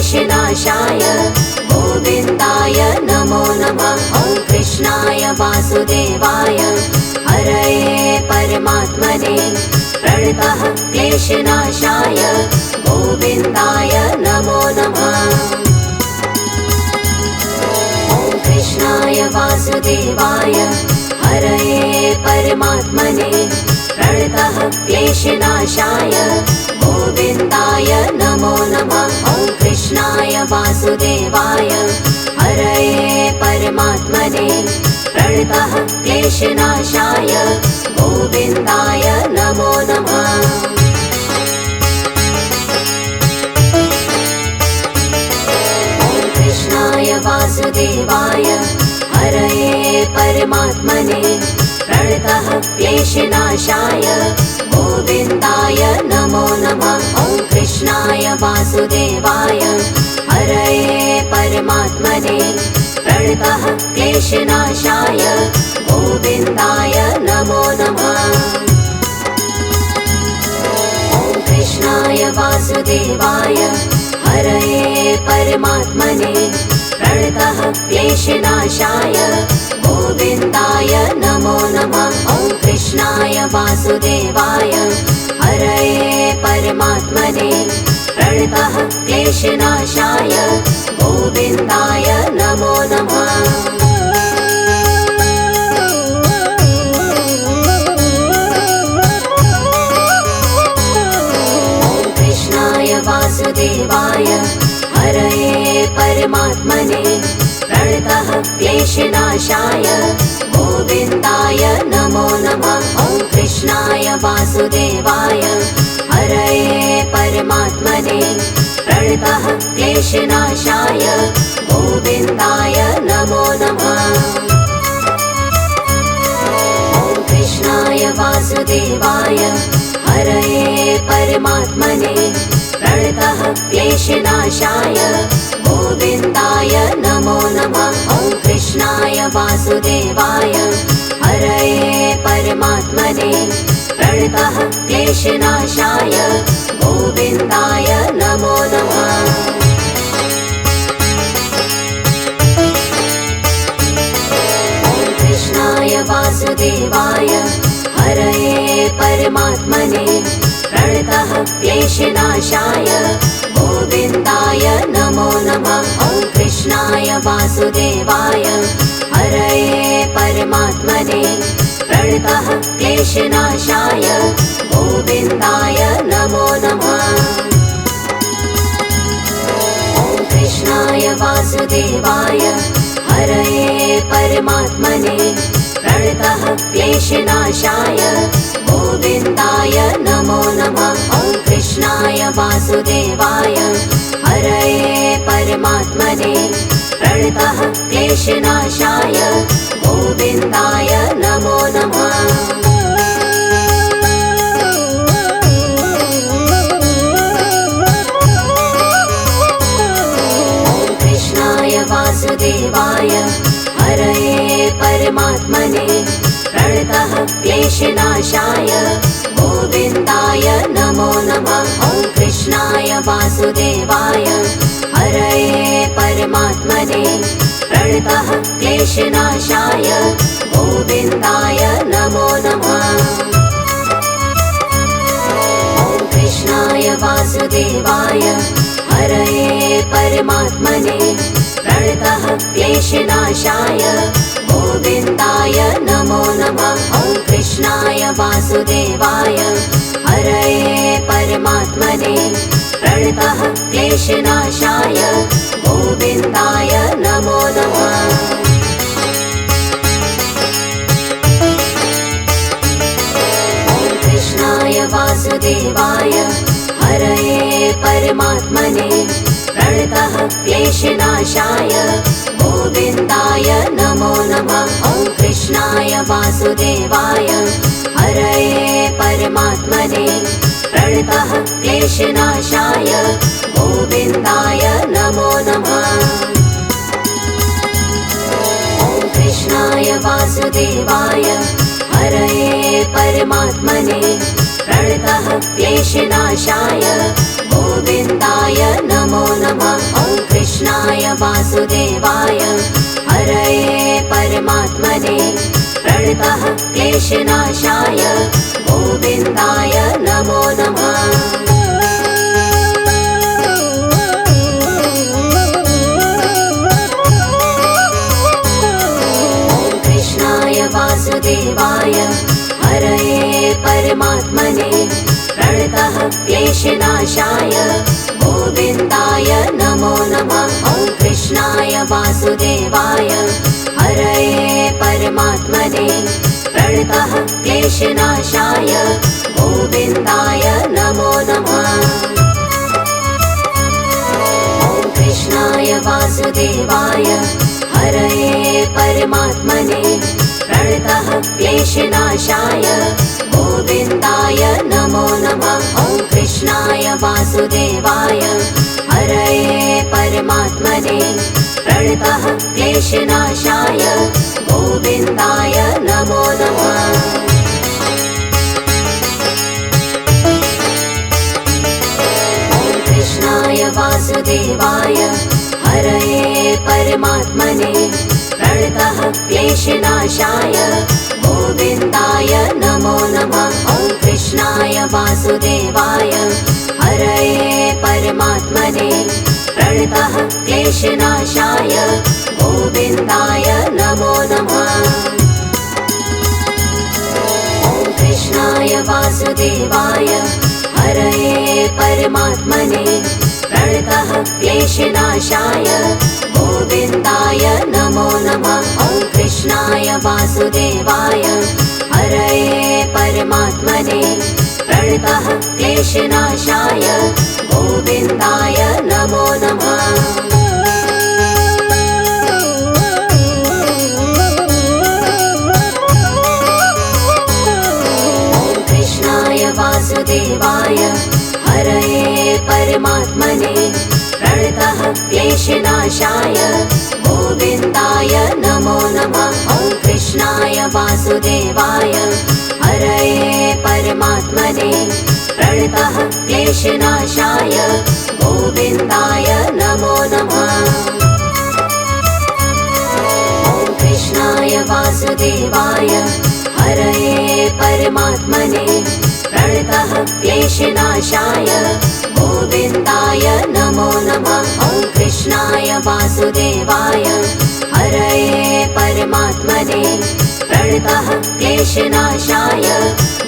क्लेशनाशाय गोविन्दाय नमो नमः। ॐ कृष्णाय वासुदेवाय हरये परमात्मने प्रणतः क्लेशनाशाय गोविन्दाय नमो नमः। ॐ कृष्णाय वासुदेवाय हरये परमात्मने प्रणतः क्लेशनाशाय गोविन्दाय नमो नमः। ॐ कृष्णाय वासुदेवाय हरये परमात्मने प्रणतः क्लेशनाशाय गोविन्दाय नमो नमः। ॐ कृष्णाय वासुदेवाय हरये परमात्मने प्रणतः क्लेशनाशाय गोविन्दाय नमो नमः। ॐ कृष्णाय वासुदेवाय हरये परमात्मने प्रणतः क्लेशनाशाय गोविन्दाय नमो नमः। ॐ कृष्णाय वासुदेवाय हरये परमात्मने प्रणतः क्लेशनाशाय गोविन्दाय नमो नमः। ॐ कृष्णाय वासुदेवाय हरये परमात्मने प्रणतः क्लेशनाशाय गोविन्दाय नमो नमः। ॐ कृष्णाय वासुदेवाय हरये परमात्मने प्रणतः क्लेशनाशाय गोविन्दाय नमो नमः। ॐ कृष्णाय वासुदेवाय हरये परमात्मने प्रणतः क्लेशनाशाय गोविन्दाय नमो नमः। ॐ कृष्णाय वासुदेवाय हरये परमात्मने प्रणतः क्लेशनाशाय गोविन्दाय नमो नमः। ॐ कृष्णाय वासुदेवाय हरये परमात्मने प्रणतः क्लेशनाशाय गोविन्दाय नमो नमः। ॐ कृष्णाय वासुदेवाय हरये परमात्मने प्रणतः क्लेशनाशाय गोविन्दाय नमो नमः। ॐ कृष्णाय वासुदेवाय हरये परमात्मने प्रणतः क्लेशनाशाय गोविन्दाय नमो नमः। ॐ कृष्णाय वासुदेवाय हरये परमात्मने प्रणतः क्लेशनाशाय गोविन्दाय नमो नमः। ॐ कृष्णाय वासुदेवाय हरये परमात्मने प्रणतः क्लेशनाशाय गोविन्दाय नमो नमः। ॐ कृष्णाय वासुदेवाय हरये परमात्मने प्रणतः क्लेशनाशाय गोविन्दाय नमो नमः। ॐ कृष्णाय वासुदेवाय हरये परमात्मने प्रणतः क्लेशनाशाय गोविन्दाय नमो नमः। ॐ कृष्णाय वासुदेवाय हरये परमात्मने प्रणतः क्लेशनाशाय गोविन्दाय नमो नमः। ॐ कृष्णाय वासुदेवाय हरये परमात्मने प्रणतः क्लेशनाशाय गोविन्दाय नमो नमः। ॐ कृष्णाय वासुदेवाय हरये परमात्मने प्रणतः क्लेशनाशाय गोविन्दाय नमो नमः। ॐ कृष्णाय वासुदेवाय हरये परमात्मने प्रणतः क्लेशनाशाय गोविन्दाय नमो नमः। ॐ कृष्णाय वासुदेवाय हरये परमात्मने प्रणतः क्लेशनाशाय गोविन्दाय नमो नमः। वासुदेवाय हरये परमात्मने प्रणतः क्लेशनाशाय गोविन्दाय नमो नमः। वासुदेवाय हरये परमात्मने प्रणतः क्लेशनाशाय गोविन्दाय नमो नमः। ॐ कृष्णाय वासुदेवाय हरये परमात्मने प्रणतः क्लेशनाशाय गोविन्दाय नमो नमः। ॐ कृष्णाय वासुदेवाय हरये परमात्मने प्रणतः क्लेशनाशाय गोविन्दाय नमो नमः। ॐ कृष्णाय वासुदेवाय हरये परमात्मने प्रणतः क्लेशनाशाय गोविन्दाय नमो नमः। ॐ कृष्णाय वासुदेवाय हरये परमात्मने प्रणतः क्लेशनाशाय गोविन्दाय नमो नमः। ॐ कृष्णाय वासुदेवाय हरये परमात्मने प्रणतः क्लेशनाशाय गोविन्दाय नमो नमः। ॐ कृष्णाय वासुदेवाय हरये परमात्मने प्रणतः क्लेशनाशाय गोविन्दाय नमो नमः। ॐ कृष्णाय वासुदेवाय हरये परमात्मने प्रणतः क्लेशनाशाय गोविन्दाय नमो नमः। ॐ कृष्णाय वासुदेवाय हरये परमात्मने प्रणतः क्लेशनाशाय गोविन्दाय नमो नमः। ॐ कृष्णाय वासुदेवाय हरये परमात्मने प्रणतः क्लेशनाशाय गोविन्दाय नमो नमः। ॐ कृष्णाय वासुदेवाय हरये परमात्मने प्रणतः क्लेशनाशाय गोविन्दाय नमो नमः। ॐ कृष्णाय वासुदेवाय हरये परमात्मने प्रणतः क्लेशनाशाय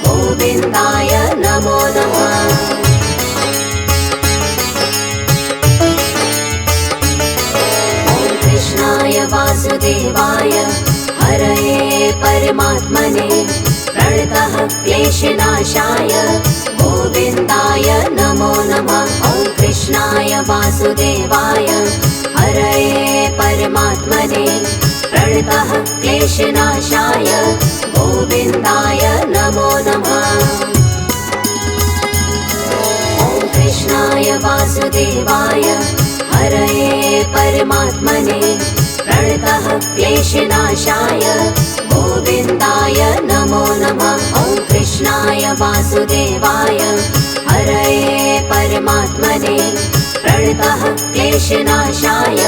गोविन्दाय नमो नमः। ॐ कृष्णाय वासुदेवाय हरये परमात्मने प्रणतः क्लेशनाशाय गोविन्दाय नमो नमः। ॐ कृष्णाय वासुदेवाय हरये परमात्मने प्रणतः क्लेशनाशाय गोविन्दाय नमो नमः। ॐ कृष्णाय वासुदेवाय हरये परमात्मने प्रणतः क्लेशनाशाय गोविन्दाय नमो नमः। ॐ कृष्णाय वासुदेवाय हरये परमात्मने प्रणतः क्लेशनाशाय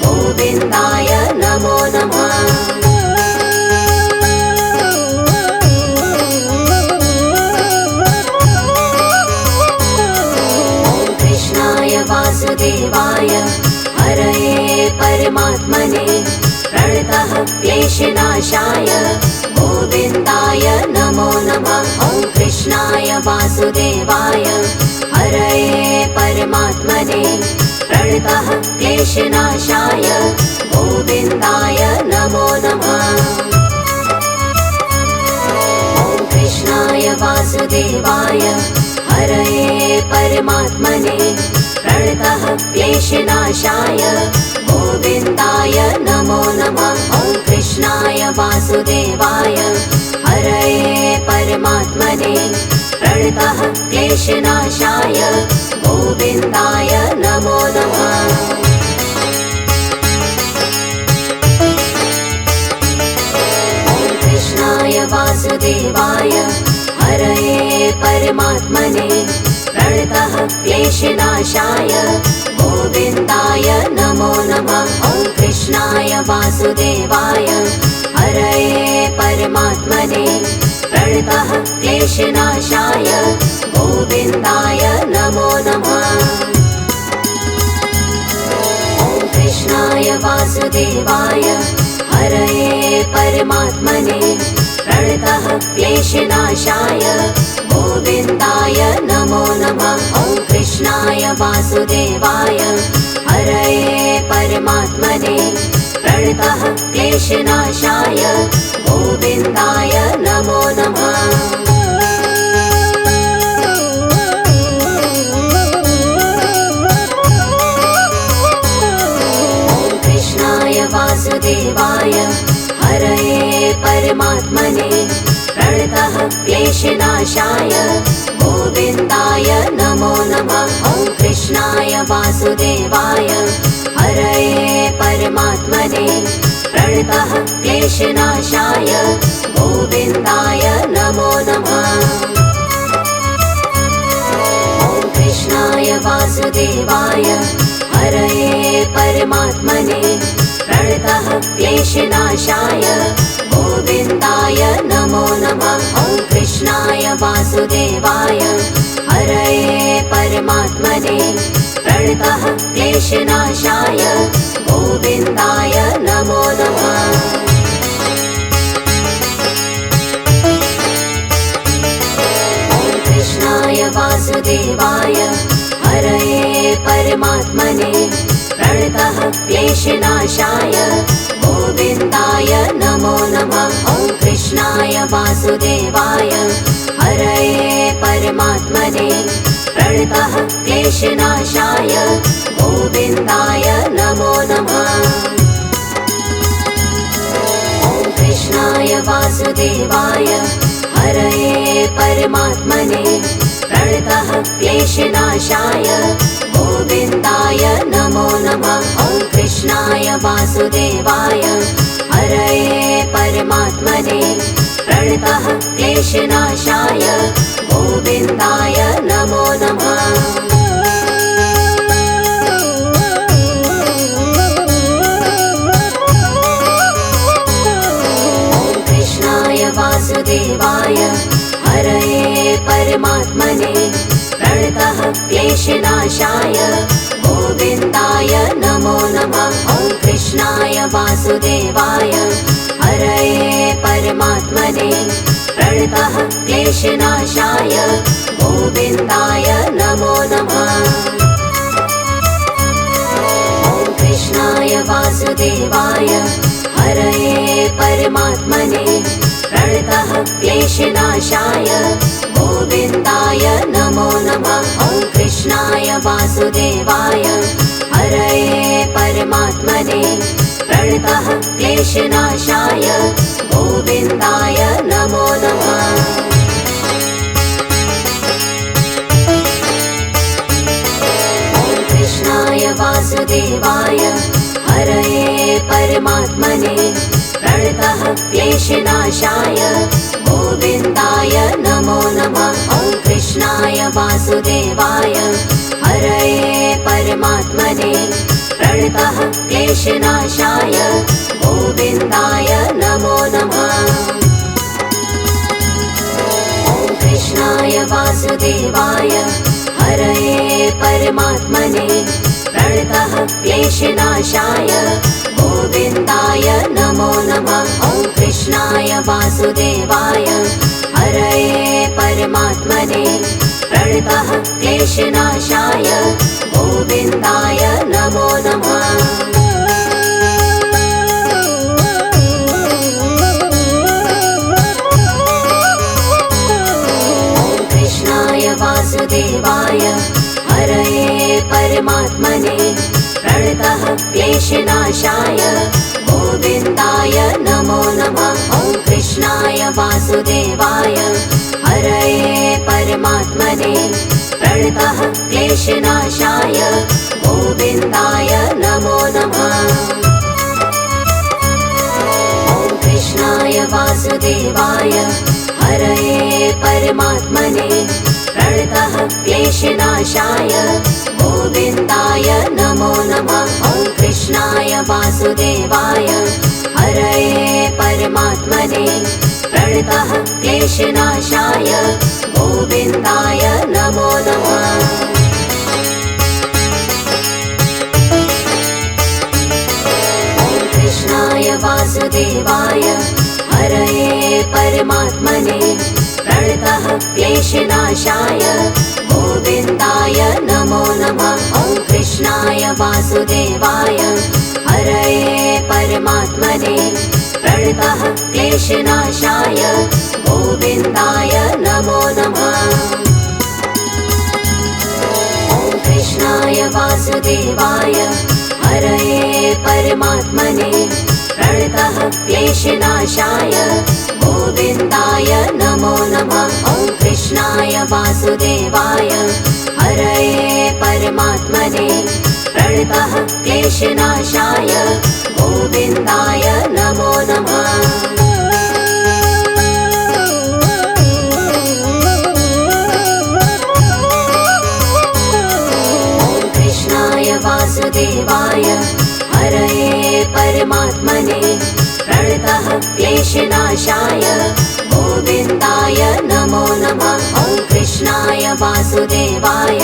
गोविन्दाय नमो नमः। ॐ कृष्णाय वासुदेवाय हरये परमात्मने प्रणतः क्लेशनाशाय गोविन्दाय नमो नमः। ॐ कृष्णाय वासुदेवाय हरये परमात्मने प्रणतः क्लेशनाशाय गोविन्दाय नमो नमः। ॐ कृष्णाय वासुदेवाय हरये परमात्मने प्रणतः क्लेशनाशाय गोविन्दाय नमो नमः। ॐ कृष्णाय वासुदेवाय हरये परमात्मने प्रणतः क्लेशनाशाय गोविन्दाय नमो नमः। ॐ कृष्णाय वासुदेवाय हरये परमात्मने प्रणतः क्लेशनाशाय गोविन्दाय नमो नमः। ॐ वासुदेवाय हरये परमात्मने प्रणतः क्लेशनाशाय गोविन्दाय नमो नमः। ॐ कृष्णाय वासुदेवाय हरये परमात्मने प्रणतः क्लेशनाशाय गोविन्दाय नमो नमः। ॐ कृष्णाय वासुदेवाय हरये परमात्मने प्रणतः क्लेशनाशाय गोविन्दाय नमो नमः। ॐ कृष्णाय वासुदेवाय हरये परमात्मने प्रणतः क्लेशनाशाय गोविन्दाय नमो नमः। ॐ कृष्णाय वासुदेवाय हरये परमात्मने प्रणतः क्लेशनाशाय गोविन्दाय नमो नमः। ॐ कृष्णाय वासुदेवाय हरये परमात्मने प्रणतः क्लेशनाशाय गोविन्दाय नमो नमः। ॐ कृष्णाय वासुदेवाय हरये परमात्मने प्रणतः क्लेशनाशाय गोविन्दाय नमो नमः। ॐ कृष्णाय वासुदेवाय हरये परमात्मने प्रणतः क्लेशनाशाय गोविन्दाय नमो नमः। ॐ कृष्णाय वासुदेवाय हरये परमात्मने प्रणतः क्लेशनाशाय गोविन्दाय नमो नमः। ॐ कृष्णाय वासुदेवाय हरये परमात्मने प्रणतः क्लेशनाशाय गोविन्दाय नमो नमः। ॐ कृष्णाय वासुदेवाय हरये परमात्मने प्रणतः क्लेशनाशाय गोविन्दाय नमो नमः। ॐ कृष्णाय वासुदेवाय हरये परमात्मने प्रणतः क्लेशनाशाय गोविन्दाय नमो नमः। ॐ कृष्णाय वासुदेवाय हरये परमात्मने प्रणतः क्लेशनाशाय गोविन्दाय नमो नमः। ॐ कृष्णाय वासुदेवाय हरये परमात्मने प्रणतः क्लेशनाशाय गोविन्दाय नमो नमः। ॐ कृष्णाय वासुदेवाय हरये परमात्मने प्रणतः क्लेशनाशाय गोविन्दाय नमो नमः। ॐ कृष्णाय वासुदेवाय हरये परमात्मने प्रणतः क्लेशनाशाय गोविन्दाय नमो नमः। ॐ कृष्णाय वासुदेवाय हरये परमात्मने प्रणतः क्लेशनाशाय गोविन्दाय नमो नमः। ॐ कृष्णाय वासुदेवाय हरये परमात्मने प्रणतः क्लेशनाशाय गोविन्दाय नमो नमः। ॐ कृष्णाय वासुदेवाय हरये परमात्मने प्रणतः क्लेशनाशाय गोविन्दाय नमो नमः। ॐ कृष्णाय वासुदेवाय हरये परमात्मने प्रणतः क्लेशनाशाय गोविन्दाय नमो नमः। ॐ कृष्णाय वासुदेवाय हरये परमात्मने प्रणतः क्लेशनाशाय गोविन्दाय नमो नमः। ॐ कृष्णाय वासुदेवाय हरये परमात्मने प्रणतः क्लेशनाशाय गोविन्दाय नमो नमः। ॐ कृष्णाय वासुदेवाय हरये परमात्मने प्रणतः क्लेशनाशाय गोविन्दाय नमो नमः। कृष्णाय वासुदेवाय हरये परमात्मने प्रणतः क्लेशनाशाय गोविन्दाय नमो नमः। ॐ कृष्णाय वासुदेवाय हरये परमात्मने प्रणतः क्लेशनाशाय गोविन्दाय नमो नमः। ॐ कृष्णाय वासुदेवाय हरये परमात्मने प्रणतः क्लेशनाशाय गोविन्दाय नमो नमः। ॐ कृष्णाय वासुदेवाय हरये परमात्मने प्रणतः क्लेशनाशाय गोविन्दाय नमो नमः। वासुदेवाय हरये परमात्मने प्रणतः क्लेशनाशाय गोविन्दाय नमो नमः। ॐ कृष्णाय वासुदेवाय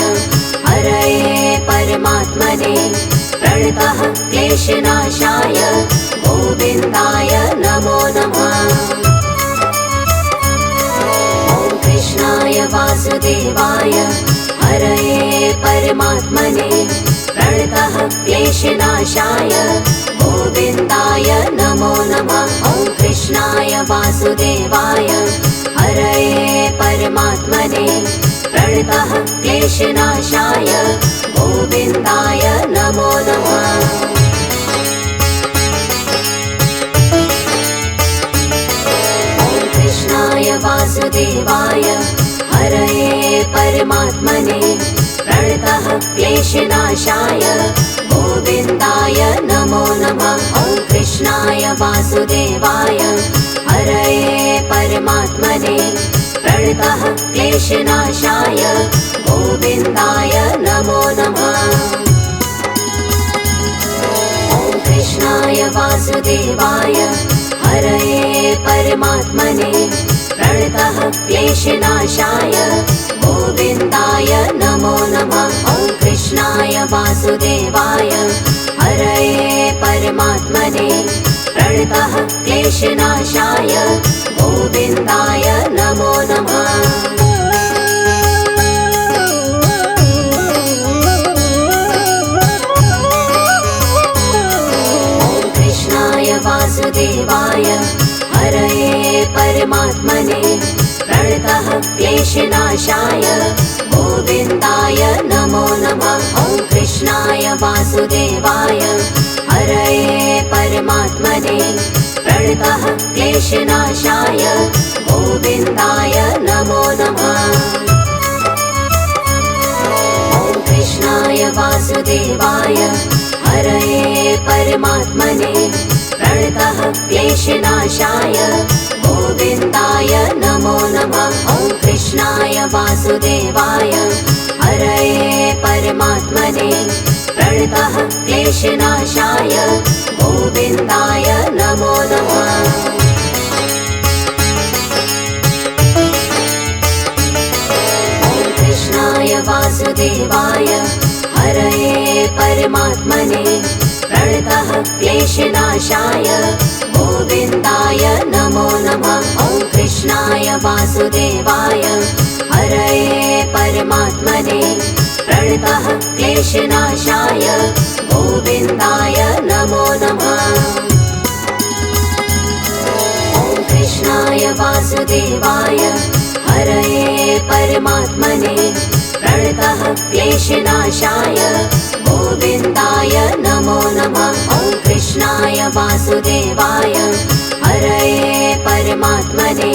हरये परमात्मने प्रणतः क्लेशनाशाय गोविन्दाय नमो नमः। ॐ कृष्णाय वासुदेवाय हरये परमात्मने प्रणतः क्लेशनाशाय गोविन्दाय नमो नमः। ॐ कृष्णाय वासुदेवाय हरये परमात्मने प्रणतः क्लेशनाशाय गोविन्दाय नमो नमः। ॐ कृष्णाय वासुदेवाय हरये परमात्मने प्रणतः क्लेशनाशाय गोविन्दाय नमो नमः। ॐ कृष्णाय वासुदेवाय हरये परमात्मने प्रणतः क्लेशनाशाय गोविन्दाय नमो नमः। ॐ कृष्णाय वासुदेवाय हरये परमात्मने प्रणतः क्लेशनाशाय गोविन्दाय नमो नमः। ॐ कृष्णाय वासुदेवाय हरये परमात्मने प्रणतः क्लेशनाशाय गोविन्दाय नमो नमः। ॐ कृष्णाय वासुदेवाय हरये परमात्मने प्रणतः क्लेशनाशाय गोविन्दाय नमो नमः। ॐ कृष्णाय वासुदेवाय हरये परमात्मने प्रणतः क्लेशनाशाय गोविन्दाय नमो नमः। ॐ कृष्णाय वासुदेवाय हरये परमात्मने प्रणतः क्लेशनाशाय गोविन्दाय नमो नमः। ॐ कृष्णाय वासुदेवाय हरये परमात्मने प्रणतः क्लेशनाशाय गोविन्दाय नमो नमः। ॐ कृष्णाय वासुदेवाय हरये परमात्मने प्रणतः क्लेशनाशाय गोविन्दाय नमो नमः। ॐ कृष्णाय वासुदेवाय हरये परमात्मने प्रणतः क्लेशनाशाय गोविन्दाय नमो नमः। ॐ कृष्णाय वासुदेवाय हरये परमात्मने प्रणतः क्लेशनाशाय गोविन्दाय नमो नमः। ॐ कृष्णाय वासुदेवाय हरये परमात्मने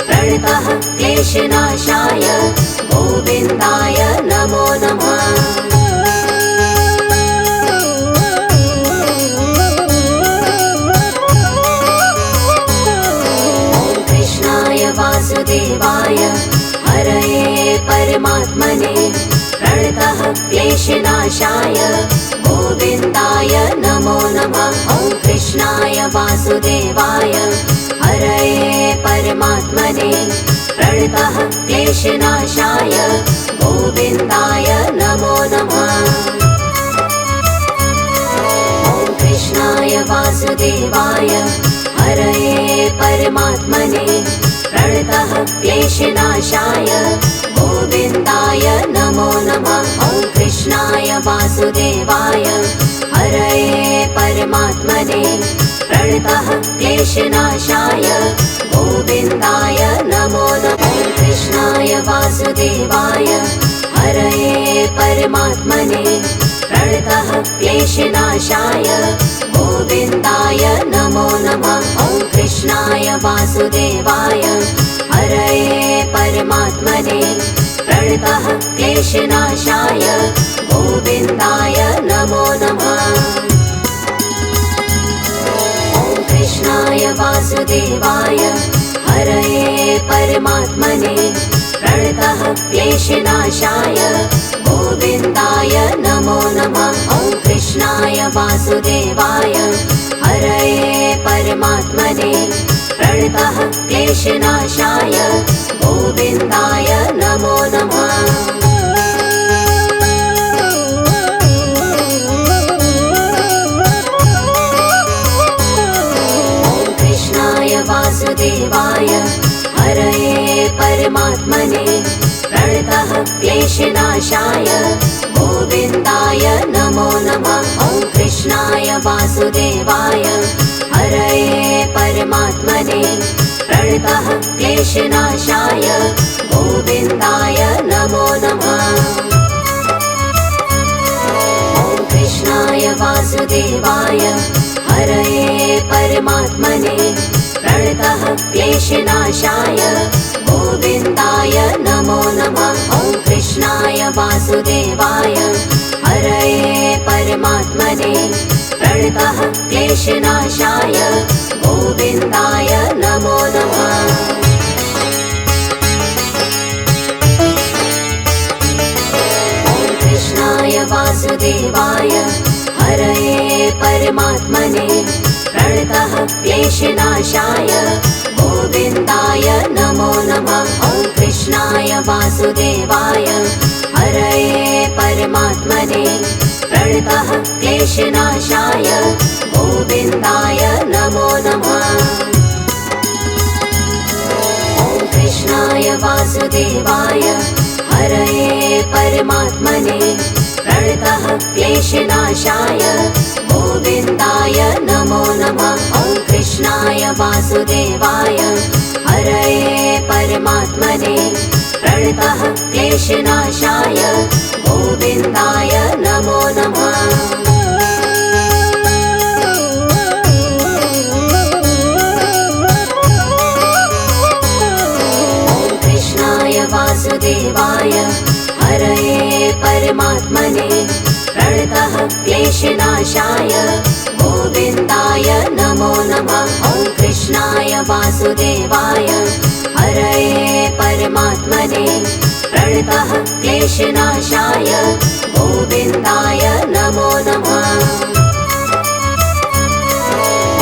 प्रणतः क्लेशनाशाय गोविन्दाय नमो नमः। ॐ कृष्णाय वासुदेवाय हरये परमात्मने प्रणतः क्लेशनाशाय गोविन्दाय नमो नमः। कृष्णाय वासुदेवाय हरये परमात्मने प्रणतः क्लेशनाशाय गोविन्दाय नमो नमः। ॐ कृष्णाय वासुदेवाय हरये परमात्मने प्रणतः क्लेशनाशाय गोविन्दाय नमो नमः। ॐ कृष्णाय वासुदेवाय हरये परमात्मने प्रणतः क्लेशनाशाय गोविन्दाय नमो नमः। ॐ कृष्णाय वासुदेवाय हरये परमात्मने प्रणतः क्लेशनाशाय गोविन्दाय नमो नमः। ॐ कृष्णाय वासुदेवाय हरये परमात्मने प्रणतः क्लेशनाशाय गोविन्दाय नमो नमः। ॐ कृष्णाय वासुदेवाय हरये परमात्मने प्रणतः क्लेशनाशाय गोविन्दाय नमो नमः। ॐ कृष्णाय वासुदेवाय हरये परमात्मने प्रणतः क्लेशनाशाय गोविन्दाय नमो नमः। ॐ कृष्णाय वासुदेवाय हरये परमात्मने प्रणतः क्लेशनाशाय गोविन्दाय नमो नमः। ॐ कृष्णाय वासुदेवाय हरये परमात्मने प्रणतः क्लेशनाशाय गोविन्दाय नमो नमः। ॐ कृष्णाय वासुदेवाय हरये परमात्मने प्रणतः क्लेशनाशाय गोविन्दाय नमो नमः। ॐ कृष्णाय वासुदेवाय हरये परमात्मने प्रणतः क्लेशनाशाय गोविन्दाय नमो नमः। ॐ कृष्णाय वासुदेवाय हरये परमात्मने प्रणतः क्लेशनाशाय गोविन्दाय नमो नमः। ॐ कृष्णाय वासुदेवाय हरये परमात्मने प्रणतः क्लेशनाशाय गोविन्दाय नमो नमः। ॐ कृष्णाय वासुदेवाय हरये परमात्मने प्रणतः क्लेशनाशाय गोविन्दाय नमो नमः। ॐ कृष्णाय वासुदेवाय हरये परमात्मने प्रणतः क्लेशनाशाय गोविन्दाय नमो नमः। ॐ कृष्णाय वासुदेवाय हरये परमात्मने प्रणतः क्लेशनाशाय गोविन्दाय नमो नमः। ॐ कृष्णाय वासुदेवाय हरये परमात्मने प्रणतः क्लेशनाशाय गोविन्दाय नमो नमः।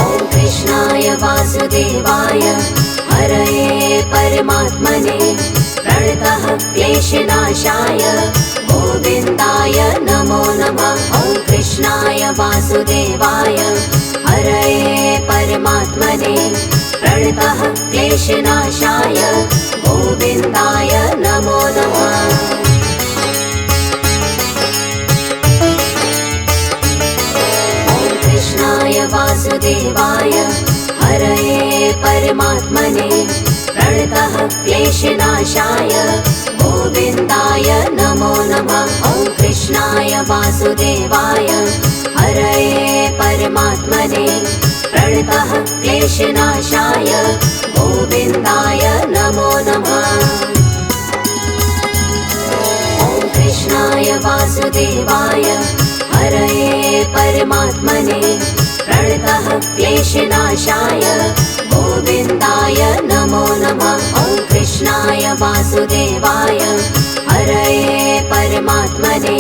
ॐ कृष्णाय वासुदेवाय हरये परमात्मने प्रणतः क्लेशनाशाय गोविन्दाय नमो नमः। ॐ कृष्णाय वासुदेवाय हरये परमात्मने प्रणतः क्लेशनाशाय गोविन्दाय नमो नमः। ॐ कृष्णाय वासुदेवाय हरये परमात्मने प्रणतः क्लेशनाशाय गोविन्दाय नमो नमः। ॐ कृष्णाय वासुदेवाय हरये परमात्मने प्रणतः क्लेशनाशाय गोविन्दाय नमो नमः। ॐ कृष्णाय वासुदेवाय हरये परमात्मने प्रणतः क्लेशनाशाय गोविन्दाय नमो नमः। ॐ कृष्णाय वासुदेवाय हरये परमात्मने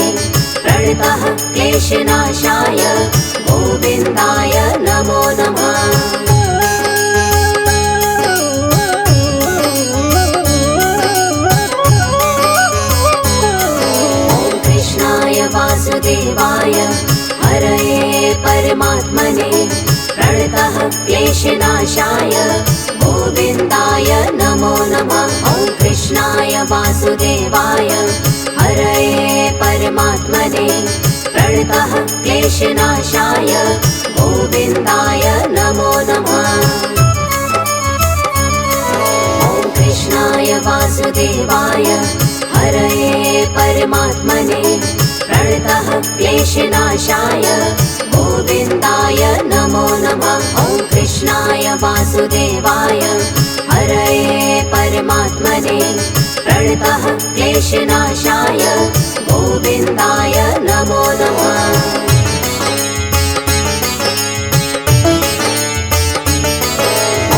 प्रणतः क्लेशनाशाय गोविन्दाय नमो नमः। परमात्मने प्रणतः क्लेशनाशाय गोविन्दाय नमो नमः। ॐ कृष्णाय वासुदेवाय हरये परमात्मने प्रणतः क्लेशनाशाय गोविन्दाय नमो नमः। ॐ कृष्णाय वासुदेवाय हरये परमात्मने प्रणतः क्लेशनाशाय गोविन्दाय नमो नमः। ॐ कृष्णाय वासुदेवाय हरये परमात्मने प्रणतः क्लेशनाशाय गोविन्दाय नमो नमः।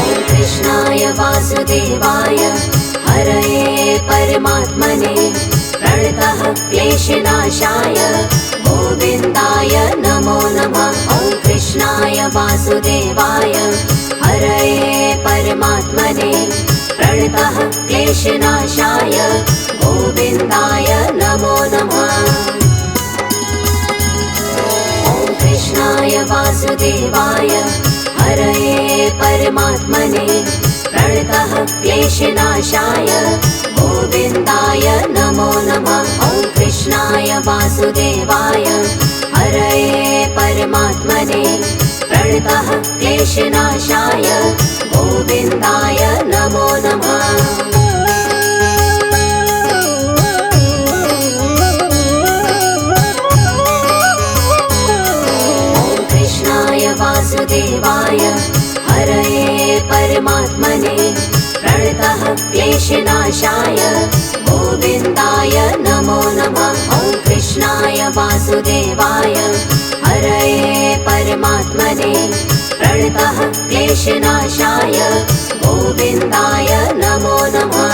ॐ कृष्णाय वासुदेवाय हरये परमात्मने प्रणतः क्लेशनाशाय गोविन्दाय नमो नमः। ॐ कृष्णाय वासुदेवाय हरये परमात्मने प्रणतः क्लेशनाशाय गोविन्दाय नमो नमः। ॐ कृष्णाय वासुदेवाय हरये परमात्मने प्रणतः क्लेशनाशाय गोविन्दाय नमो नमः। ॐ कृष्णाय वासुदेवाय हरये परमात्मने प्रणतः क्लेशनाशाय गोविन्दाय नमो नमः। ॐ कृष्णाय वासुदेवाय हरये परमात्मने प्रणतः क्लेशनाशाय गोविन्दाय नमो नमः। ॐ कृष्णाय वासुदेवाय हरये परमात्मने प्रणतः क्लेशनाशाय गोविन्दाय नमो नमः।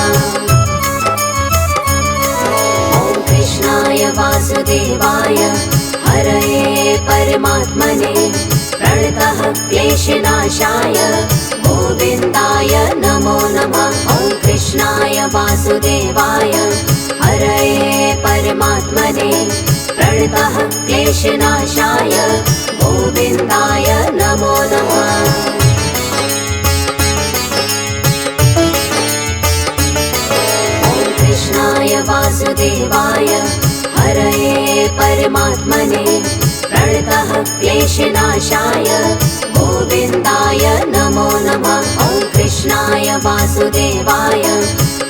ॐ कृष्णाय वासुदेवाय हरये परमात्मने प्रणतः क्लेशनाशाय गोविन्दाय नमो नमः। ॐ कृष्णाय वासुदेवाय हरये परमात्मने प्रणतः क्लेशनाशाय गोविन्दाय नमो नमः। ॐ कृष्णाय वासुदेवाय हरये परमात्मने प्रणतः क्लेशनाशाय गोविन्दाय नमो नमः। ॐ कृष्णाय वासुदेवाय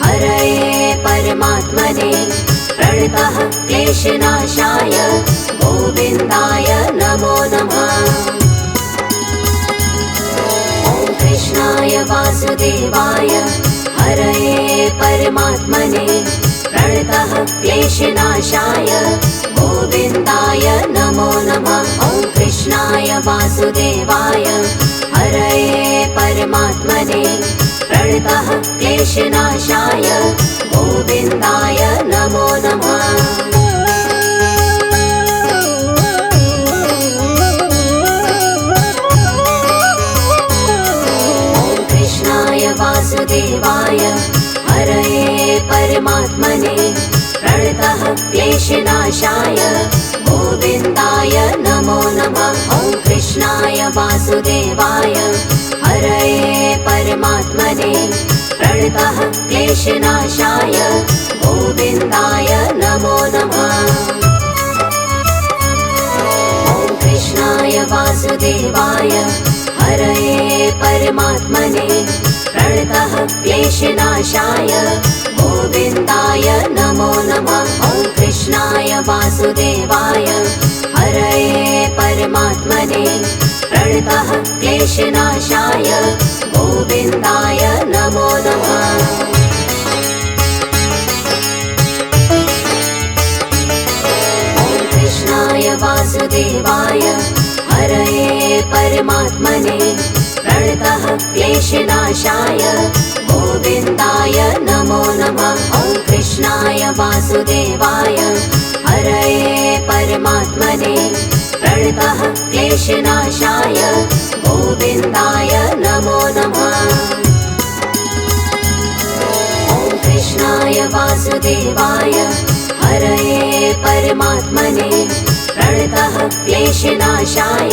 हरये परमात्मने प्रणतः क्लेशनाशाय गोविन्दाय नमो नमः। ॐ कृष्णाय वासुदेवाय हरये परमात्मने प्रणतः क्लेशनाशाय गोविन्दाय नमो नमः। ॐ कृष्णाय वासुदेवाय हरये परमात्मने प्रणतः क्लेशनाशाय गोविन्दाय नमो नमः। ॐ कृष्णाय वासुदेवाय हरये परमात्मने प्रणतः क्लेशनाशाय गोविन्दाय नमो नमः। ॐ कृष्णाय वासुदेवाय हरये परमात्मने प्रणतः क्लेशनाशाय गोविन्दाय नमो नमः। ॐ कृष्णाय वासुदेवाय हरये परमात्मने प्रणतः क्लेशनाशाय गोविन्दाय नमो नमः। ॐ कृष्णाय वासुदेवाय हरये परमात्मने प्रणतः क्लेशनाशाय गोविन्दाय नमो नमः। ॐ कृष्णाय वासुदेवाय हरये परमात्मने प्रणतः क्लेशनाशाय गोविन्दाय नमो नमः। ॐ कृष्णाय वासुदेवाय हरये परमात्मने प्रणतः क्लेशनाशाय गोविन्दाय नमो नमः। ॐ कृष्णाय वासुदेवाय हरये परमात्मने प्रणतः क्लेशनाशाय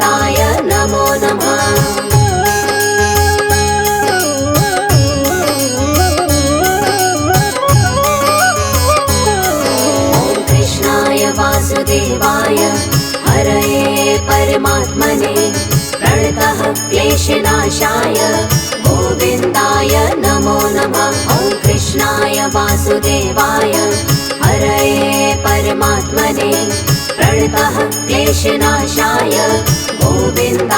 गोविन्दाय नमो नमः। वासुदेवाय हरये परमात्मने प्रणतः क्लेशनाशाय गोविन्दाय नमो नमः। ॐ कृष्णाय वासुदेवाय हरये परमात्मने प्रणतः क्लेशनाशाय गोविन्दाय